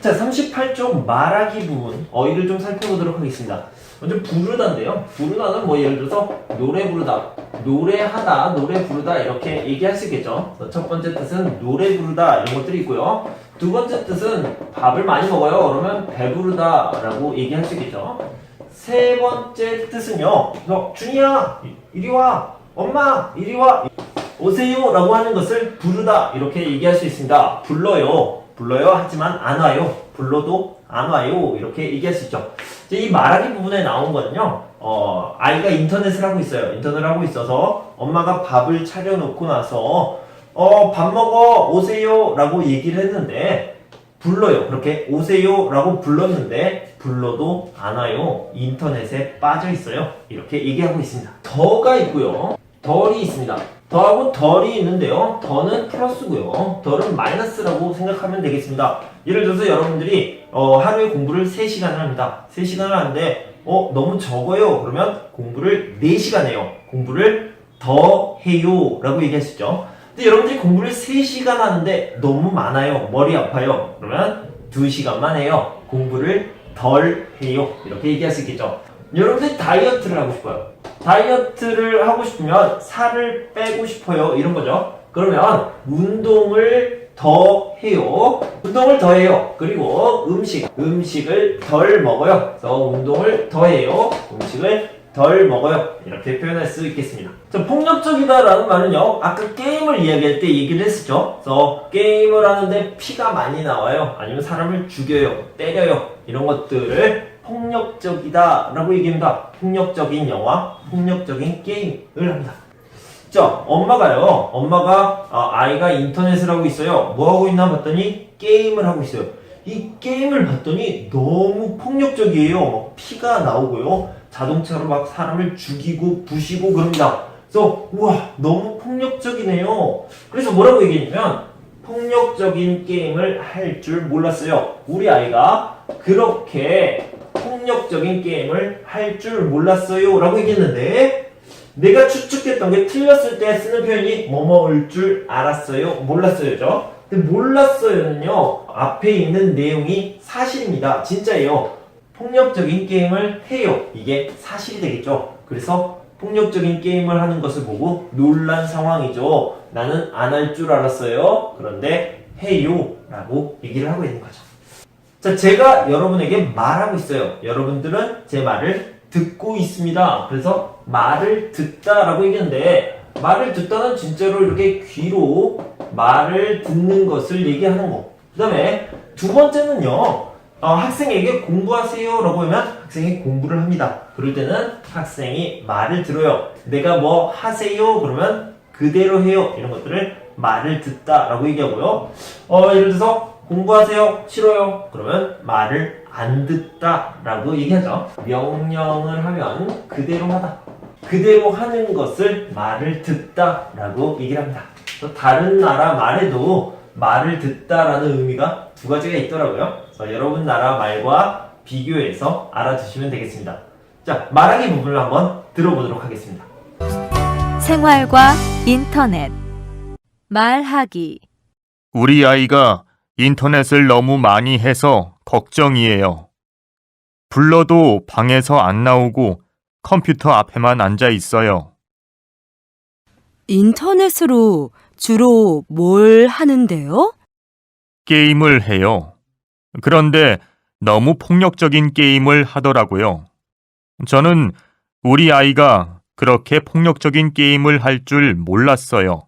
자, 38쪽 말하기 부분 어휘를 좀 살펴보도록 하겠습니다. 먼저 부르다인데요. 부르다는 뭐 예를 들어서 노래 부르다, 노래하다, 노래 부르다 이렇게 얘기할 수 있겠죠. 첫 번째 뜻은 노래 부르다 이런 것들이 있고요. 두 번째 뜻은 밥을 많이 먹어요. 그러면 배부르다 라고 얘기할 수 있겠죠. 세 번째 뜻은요. 준이야 이리 와, 엄마 이리 와, 오세요 라고 하는 것을 부르다 이렇게 얘기할 수 있습니다. 불러요, 불러요 하지만 안 와요, 불러도 안 와요 이렇게 얘기할 수 있죠. 이 말하기 부분에 나온 거는요, 아이가 인터넷을 하고 있어요. 인터넷을 하고 있어서 엄마가 밥을 차려놓고 나서 밥 먹어 오세요 라고 얘기를 했는데 불러요. 그렇게 오세요 라고 불렀는데 불러도 안 와요. 인터넷에 빠져 있어요. 이렇게 얘기하고 있습니다. 더가 있고요. 덜이 있습니다. 더하고 덜이 있는데요. 더는 플러스고요. 덜은 마이너스라고 생각하면 되겠습니다. 예를 들어서 여러분들이 하루에 공부를 3시간을 합니다. 3시간을 하는데 너무 적어요. 그러면 공부를 4시간 해요. 공부를 더 해요 라고 얘기할 수 있죠. 근데 여러분들이 공부를 3시간 하는데 너무 많아요. 머리 아파요. 그러면 2시간만 해요. 공부를 덜 해요. 이렇게 얘기할 수 있겠죠. 여러분들이 다이어트를 하고 싶어요. 다이어트를 하고 싶으면 살을 빼고 싶어요. 이런 거죠. 그러면 운동을 더 해요. 운동을 더 해요. 그리고 음식을 덜 먹어요. 그래서 운동을 더 해요. 음식을 덜 먹어요. 이렇게 표현할 수 있겠습니다. 자, 폭력적이다라는 말은요, 아까 게임을 이야기할 때 얘기를 했었죠. 그래서 게임을 하는데 피가 많이 나와요. 아니면 사람을 죽여요, 때려요. 이런 것들을 폭력적이다 라고 얘기합니다. 폭력적인 영화, 폭력적인 게임을 합니다. 자, 엄마가 아이가 인터넷을 하고 있어요. 뭐 하고 있나 봤더니 게임을 하고 있어요. 이 게임을 봤더니 너무 폭력적이에요. 막 피가 나오고요. 자동차로 막 사람을 죽이고 부시고 그럽니다. 그래서 우와 너무 폭력적이네요. 그래서 뭐라고 얘기했냐면 폭력적인 게임을 할 줄 몰랐어요. 우리 아이가 그렇게 폭력적인 게임을 할 줄 몰랐어요 라고 얘기했는데 내가 추측했던 게 틀렸을 때 쓰는 표현이 뭐뭐일 줄 알았어요, 몰랐어요죠. 근데 몰랐어요는요 앞에 있는 내용이 사실입니다. 진짜예요. 폭력적인 게임을 해요. 이게 사실이 되겠죠. 그래서 폭력적인 게임을 하는 것을 보고 놀란 상황이죠. 나는 안 할 줄 알았어요. 그런데 해요 라고 얘기를 하고 있는 거죠. 자, 제가 여러분에게 말하고 있어요. 여러분들은 제 말을 듣고 있습니다. 그래서 말을 듣다라고 얘기하는데 말을 듣다는 진짜로 이렇게 귀로 말을 듣는 것을 얘기하는 거. 그 다음에 두 번째는요. 학생에게 공부하세요 라고 하면 학생이 공부를 합니다. 그럴 때는 학생이 말을 들어요. 내가 뭐 하세요 그러면 그대로 해요. 이런 것들을 말을 듣다 라고 얘기하고요. 예를 들어서 공부하세요 싫어요 그러면 말을 안 듣다 라고 얘기하죠. 명령을 하면 그대로 하다, 그대로 하는 것을 말을 듣다 라고 얘기를 합니다. 다른 나라 말에도 말을 듣다라는 의미가 두 가지가 있더라고요. 그래서 여러분 나라 말과 비교해서 알아두시면 되겠습니다. 자, 말하기 부분을 한번 들어보도록 하겠습니다. 생활과 인터넷 말하기. 우리 아이가 인터넷을 너무 많이 해서 걱정이에요. 불러도 방에서 안 나오고 컴퓨터 앞에만 앉아 있어요. 인터넷으로 주로 뭘 하는데요? 게임을 해요. 그런데 너무 폭력적인 게임을 하더라고요. 저는 우리 아이가 그렇게 폭력적인 게임을 할 줄 몰랐어요.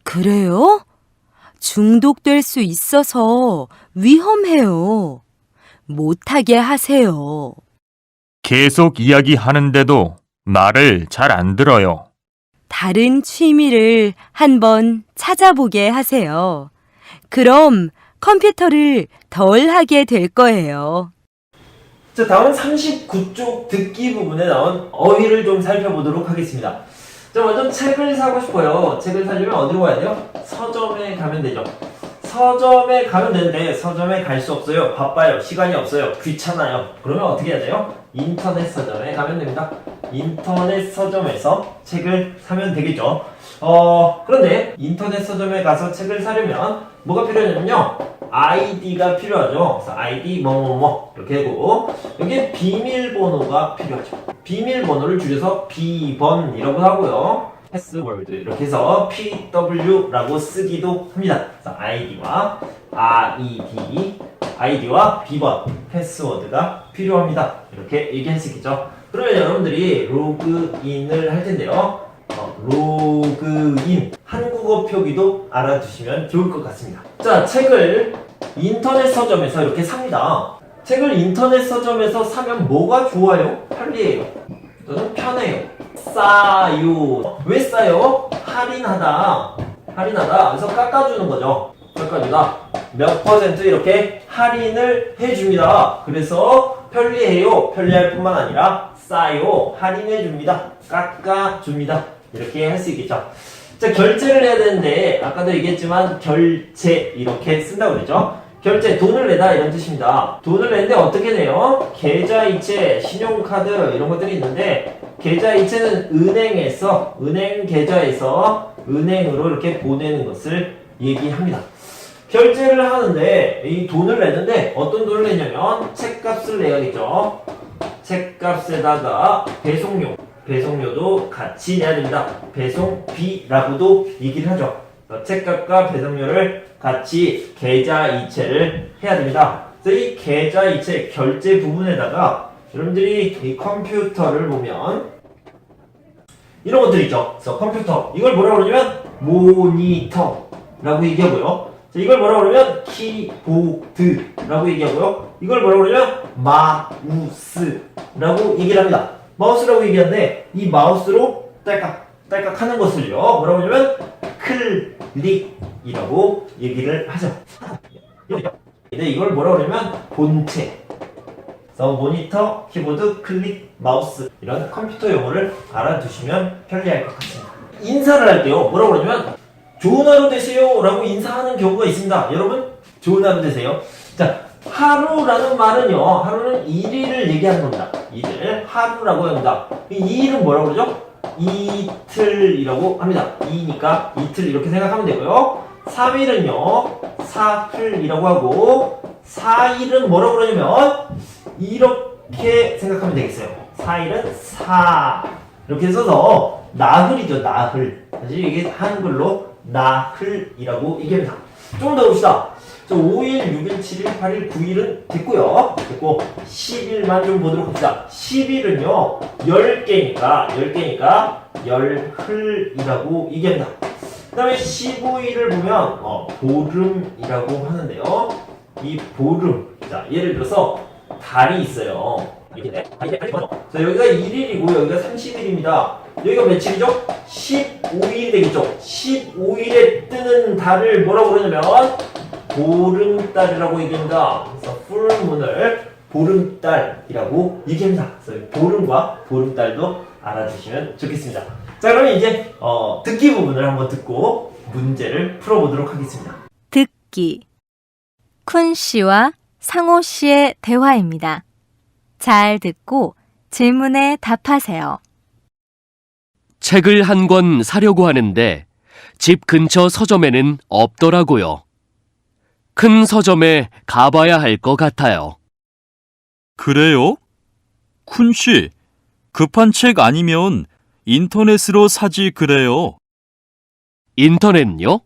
그래요? 중독될 수 있어서 위험해요. 못하게 하세요. 계속 이야기하는데도 말을 잘 안 들어요. 다른 취미를 한번 찾아보게 하세요. 그럼 컴퓨터를 덜 하게 될 거예요. 자, 다음은 39쪽 듣기 부분에 나온 어휘를 좀 살펴보도록 하겠습니다. 자, 먼저 책을 사고 싶어요. 책을 사려면 어디로 가야 돼요? 서점에 가면 되죠. 서점에 가면 되는데 서점에 갈 수 없어요. 바빠요. 시간이 없어요. 귀찮아요. 그러면 어떻게 해야 돼요? 인터넷 서점에 가면 됩니다. 인터넷 서점에서 책을 사면 되겠죠. 그런데 인터넷 서점에 가서 책을 사려면 뭐가 필요하냐면요. 아이디가 필요하죠. 그래서 아이디 뭐뭐뭐 이렇게 하고 여기에 비밀번호가 필요하죠. 비밀번호를 줄여서 B번이라고 하고요. 패스워드 이렇게 해서 PW라고 쓰기도 합니다. 그래서 아이디와 B번 패스워드가 필요합니다. 이렇게 얘기할 수 있겠죠. 그러면 여러분들이 로그인을 할 텐데요. 로그인 한국어 표기도 알아두시면 좋을 것 같습니다. 자, 책을 인터넷 서점에서 이렇게 삽니다. 책을 인터넷 서점에서 사면 뭐가 좋아요? 편리해요. 또는 편해요. 싸요. 왜 싸요? 할인하다. 그래서 깎아주는 거죠. 깎아주다. 몇 퍼센트 이렇게 할인을 해줍니다. 그래서 편리해요. 편리할 뿐만 아니라 싸요. 할인해줍니다. 깎아줍니다. 이렇게 할 수 있겠죠. 자, 결제를 해야 되는데 아까도 얘기했지만 결제 이렇게 쓴다고 그랬죠. 결제, 돈을 내다 이런 뜻입니다. 돈을 내는데 어떻게 내요? 계좌이체, 신용카드 이런 것들이 있는데 계좌이체는 은행에서 은행 계좌에서 은행으로 이렇게 보내는 것을 얘기합니다. 결제를 하는데 이 돈을 내는데 어떤 돈을 내냐면 책값을 내야겠죠. 책값에다가 배송료도 같이 내야 됩니다. 배송비라고도 얘기를 하죠. 책값과 배송료를 같이 계좌이체를 해야 됩니다. 그래서 이 계좌이체 결제 부분에다가 여러분들이 이 컴퓨터를 보면 이런 것들 있죠. 그래서 컴퓨터 이걸 뭐라고 그러냐면 모니터라고 얘기하고요. 자, 이걸 뭐라고 그러면 키보드라고 얘기하고요. 이걸 뭐라고 그러냐면 마우스라고 얘기를 합니다. 마우스라고 얘기하는데 이 마우스로 딸깍 하는 것을요. 뭐라고 하냐면 클릭이라고 얘기를 하죠. 근데 이걸 뭐라고 그러냐면 본체. 그래서 모니터, 키보드, 클릭, 마우스 이런 컴퓨터 용어를 알아두시면 편리할 것 같습니다. 인사를 할 때요. 뭐라고 그러냐면 좋은 하루 되세요 라고 인사하는 경우가 있습니다. 여러분 좋은 하루 되세요. 자, 하루라는 말은요. 하루는 일일을 얘기하는 겁니다. 일일 하루라고 합니다. 이 일은 뭐라고 그러죠? 이틀이라고 합니다. 이니까 이틀 이렇게 생각하면 되고요. 3일은요. 사흘이라고 하고 4일은 뭐라고 그러냐면 이렇게 생각하면 되겠어요. 4일은 이렇게 써서 나흘이죠. 나흘. 사실 이게 한글로 나흘이라고 얘기합니다. 좀 더 봅시다. 5일, 6일, 7일, 8일, 9일은 됐고요. 됐고 10일만 좀 보도록 합시다. 10일은요. 10개니까 열흘이라고 얘기합니다. 그 다음에 15일을 보면 보름이라고 하는데요. 이 보름, 자 예를 들어서 달이 있어요. 이렇게 자 여기가 1일이고 여기가 30일입니다. 여기가 며칠이죠? 15일이 되겠죠. 15일에 뜨는 달을 뭐라고 그러냐면 보름달이라고 얘기합니다. 그래서 풀문을 보름달이라고 얘기합니다. 그래서 보름과 보름달도 알아주시면 좋겠습니다. 자, 그러면 이제 듣기 부분을 한번 듣고 문제를 풀어보도록 하겠습니다. 듣기. 쿤 씨와 상호 씨의 대화입니다. 잘 듣고 질문에 답하세요. 책을 한 권 사려고 하는데 집 근처 서점에는 없더라고요. 큰 서점에 가봐야 할 것 같아요. 그래요? 쿤 씨, 급한 책 아니면 인터넷으로 사지 그래요. 인터넷요?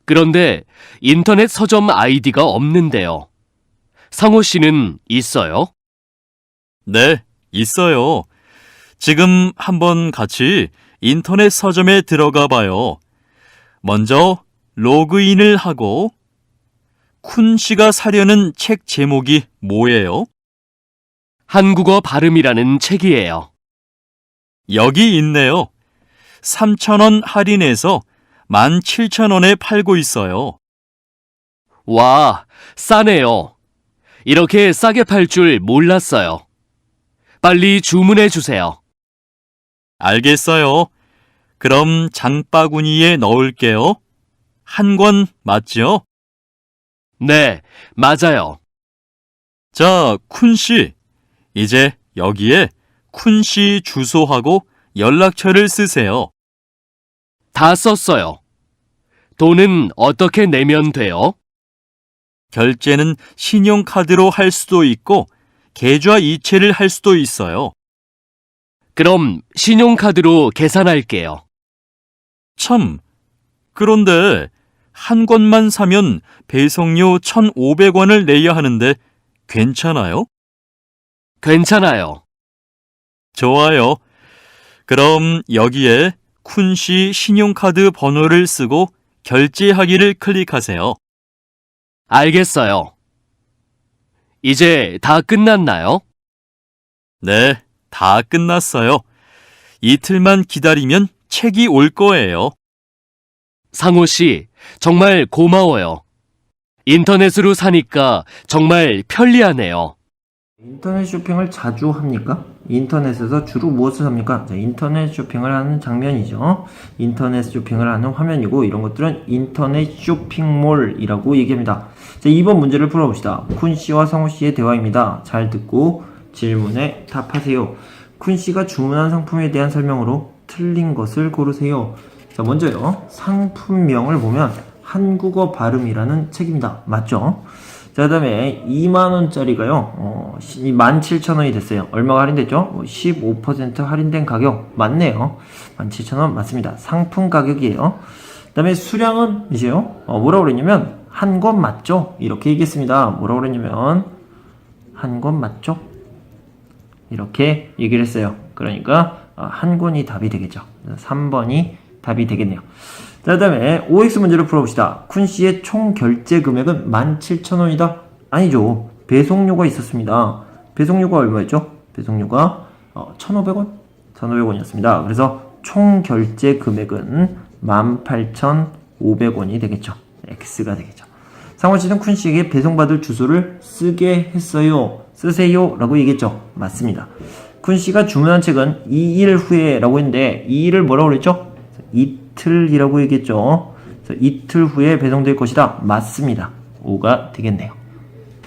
그런데 인터넷 서점 아이디가 없는데요. 상호 씨는 있어요? 네, 있어요. 지금 한번 같이 인터넷 서점에 들어가 봐요. 먼저 로그인을 하고 쿤 씨가 사려는 책 제목이 뭐예요? 한국어 발음이라는 책이에요. 여기 있네요. 3,000원 할인해서 17,000원에 팔고 있어요. 와, 싸네요. 이렇게 싸게 팔 줄 몰랐어요. 빨리 주문해 주세요. 알겠어요. 그럼 장바구니에 넣을게요. 한 권 맞죠? 네, 맞아요. 자, 쿤 씨. 이제 여기에 쿤 씨 주소하고 연락처를 쓰세요. 다 썼어요. 돈은 어떻게 내면 돼요? 결제는 신용카드로 할 수도 있고 계좌 이체를 할 수도 있어요. 그럼 신용카드로 계산할게요. 참, 그런데 한 권만 사면 배송료 1,500원을 내야 하는데 괜찮아요? 괜찮아요. 좋아요. 그럼 여기에 쿤씨 신용카드 번호를 쓰고 결제하기를 클릭하세요. 알겠어요. 이제 다 끝났나요? 네, 다 끝났어요. 이틀만 기다리면 책이 올 거예요. 상호 씨, 정말 고마워요. 인터넷으로 사니까 정말 편리하네요. 인터넷 쇼핑을 자주 합니까? 인터넷에서 주로 무엇을 삽니까? 자, 인터넷 쇼핑을 하는 장면이죠. 인터넷 쇼핑을 하는 화면이고 이런 것들은 인터넷 쇼핑몰이라고 얘기합니다. 자, 2번 문제를 풀어봅시다. 쿤 씨와 성호 씨의 대화입니다. 잘 듣고 질문에 답하세요. 쿤 씨가 주문한 상품에 대한 설명으로 틀린 것을 고르세요. 자, 먼저요. 상품명을 보면 한국어 발음이라는 책입니다. 맞죠? 자, 그 다음에 2만원짜리가요, 17,000원이 됐어요. 얼마가 할인됐죠? 15% 할인된 가격. 맞네요. 17,000원 맞습니다. 상품 가격이에요. 그 다음에 수량은 이제요, 뭐라고 그랬냐면, 한 권 맞죠? 이렇게 얘기했습니다. 뭐라고 그랬냐면, 한 권 맞죠? 이렇게 얘기를 했어요. 그러니까, 한 권이 답이 되겠죠. 3번이 답이 되겠네요. 자, 그 다음에 OX 문제를 풀어봅시다. 쿤 씨의 총 결제 금액은 17,000원이다? 아니죠. 배송료가 있었습니다. 배송료가 얼마였죠? 배송료가 1,500원? 1,500원이었습니다. 그래서 총 결제 금액은 18,500원이 되겠죠. X가 되겠죠. 상호 씨는 쿤 씨에게 배송받을 주소를 쓰게 했어요. 쓰세요 라고 얘기했죠. 맞습니다. 쿤 씨가 주문한 책은 2일 후에 라고 했는데 2일을 뭐라고 그랬죠? 이틀이라고 얘기했죠. 그래서 이틀 후에 배송될 것이다. 맞습니다. 5가 되겠네요.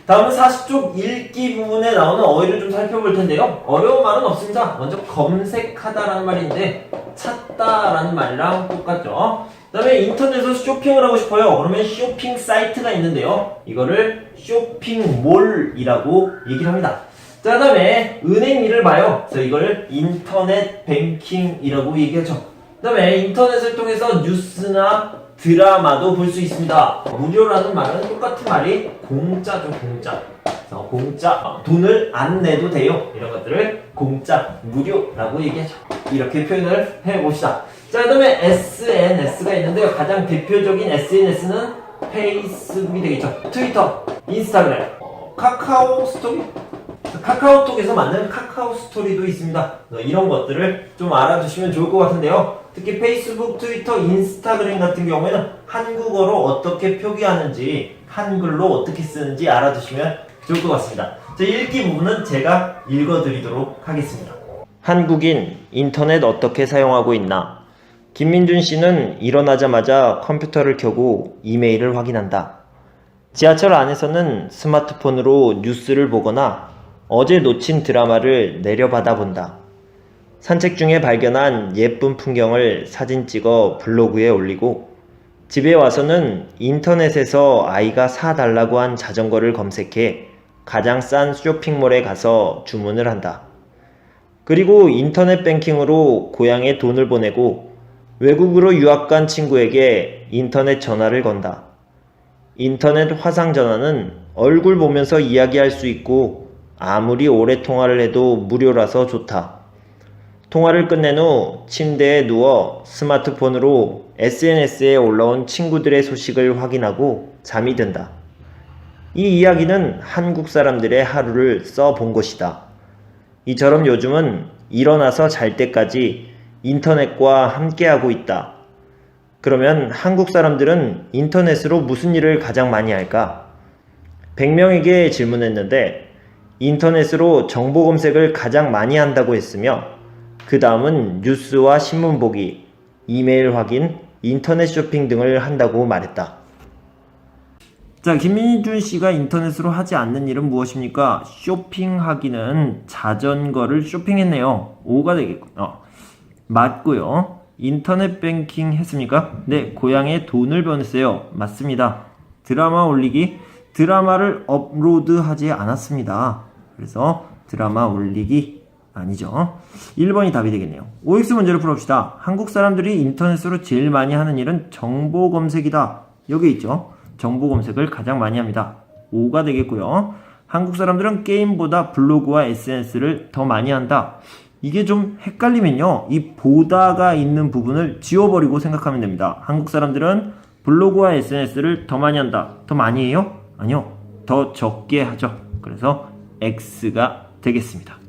다음은 40쪽 읽기 부분에 나오는 어휘를 좀 살펴볼 텐데요. 어려운 말은 없습니다. 먼저 검색하다라는 말인데 찾다라는 말이랑 똑같죠. 그 다음에 인터넷에서 쇼핑을 하고 싶어요. 그러면 쇼핑 사이트가 있는데요. 이거를 쇼핑몰이라고 얘기를 합니다. 자, 그 다음에 은행 일을 봐요. 그래서 이거를 인터넷 뱅킹이라고 얘기하죠. 그 다음에 인터넷을 통해서 뉴스나 드라마도 볼 수 있습니다. 무료라는 말은 똑같은 말이 공짜죠, 공짜. 그래서 공짜, 돈을 안 내도 돼요. 이런 것들을 공짜, 무료라고 얘기하죠. 이렇게 표현을 해봅시다. 자, 그 다음에 SNS가 있는데요. 가장 대표적인 SNS는 페이스북이 되겠죠. 트위터, 인스타그램, 카카오 스토리? 카카오톡에서 만든 카카오 스토리도 있습니다. 이런 것들을 좀 알아두시면 좋을 것 같은데요. 특히 페이스북, 트위터, 인스타그램 같은 경우에는 한국어로 어떻게 표기하는지, 한글로 어떻게 쓰는지 알아두시면 좋을 것 같습니다. 자, 읽기 부분은 제가 읽어드리도록 하겠습니다. 한국인 인터넷 어떻게 사용하고 있나? 김민준 씨는 일어나자마자 컴퓨터를 켜고 이메일을 확인한다. 지하철 안에서는 스마트폰으로 뉴스를 보거나 어제 놓친 드라마를 내려받아 본다. 산책 중에 발견한 예쁜 풍경을 사진 찍어 블로그에 올리고 집에 와서는 인터넷에서 아이가 사달라고 한 자전거를 검색해 가장 싼 쇼핑몰에 가서 주문을 한다. 그리고 인터넷 뱅킹으로 고향에 돈을 보내고 외국으로 유학 간 친구에게 인터넷 전화를 건다. 인터넷 화상 전화는 얼굴 보면서 이야기할 수 있고 아무리 오래 통화를 해도 무료라서 좋다. 통화를 끝낸 후 침대에 누워 스마트폰으로 SNS에 올라온 친구들의 소식을 확인하고 잠이 든다. 이 이야기는 한국 사람들의 하루를 써본 것이다. 이처럼 요즘은 일어나서 잘 때까지 인터넷과 함께하고 있다. 그러면 한국 사람들은 인터넷으로 무슨 일을 가장 많이 할까? 100명에게 질문했는데 인터넷으로 정보 검색을 가장 많이 한다고 했으며 그 다음은 뉴스와 신문 보기, 이메일 확인, 인터넷 쇼핑 등을 한다고 말했다. 자, 김민준 씨가 인터넷으로 하지 않는 일은 무엇입니까? 쇼핑하기는 자전거를 쇼핑했네요. 5가 되겠군요. 맞고요. 인터넷 뱅킹 했습니까? 네, 고향에 돈을 보냈어요. 맞습니다. 드라마 올리기, 드라마를 업로드하지 않았습니다. 그래서 드라마 올리기 아니죠. 1번이 답이 되겠네요. OX 문제를 풀어봅시다. 한국 사람들이 인터넷으로 제일 많이 하는 일은 정보 검색이다. 여기 있죠. 정보 검색을 가장 많이 합니다. 5가 되겠고요. 한국 사람들은 게임보다 블로그와 SNS를 더 많이 한다. 이게 좀 헷갈리면요. 이 보다가 있는 부분을 지워버리고 생각하면 됩니다. 한국 사람들은 블로그와 SNS를 더 많이 한다. 더 많이 해요? 아니요. 더 적게 하죠. 그래서 X가 되겠습니다.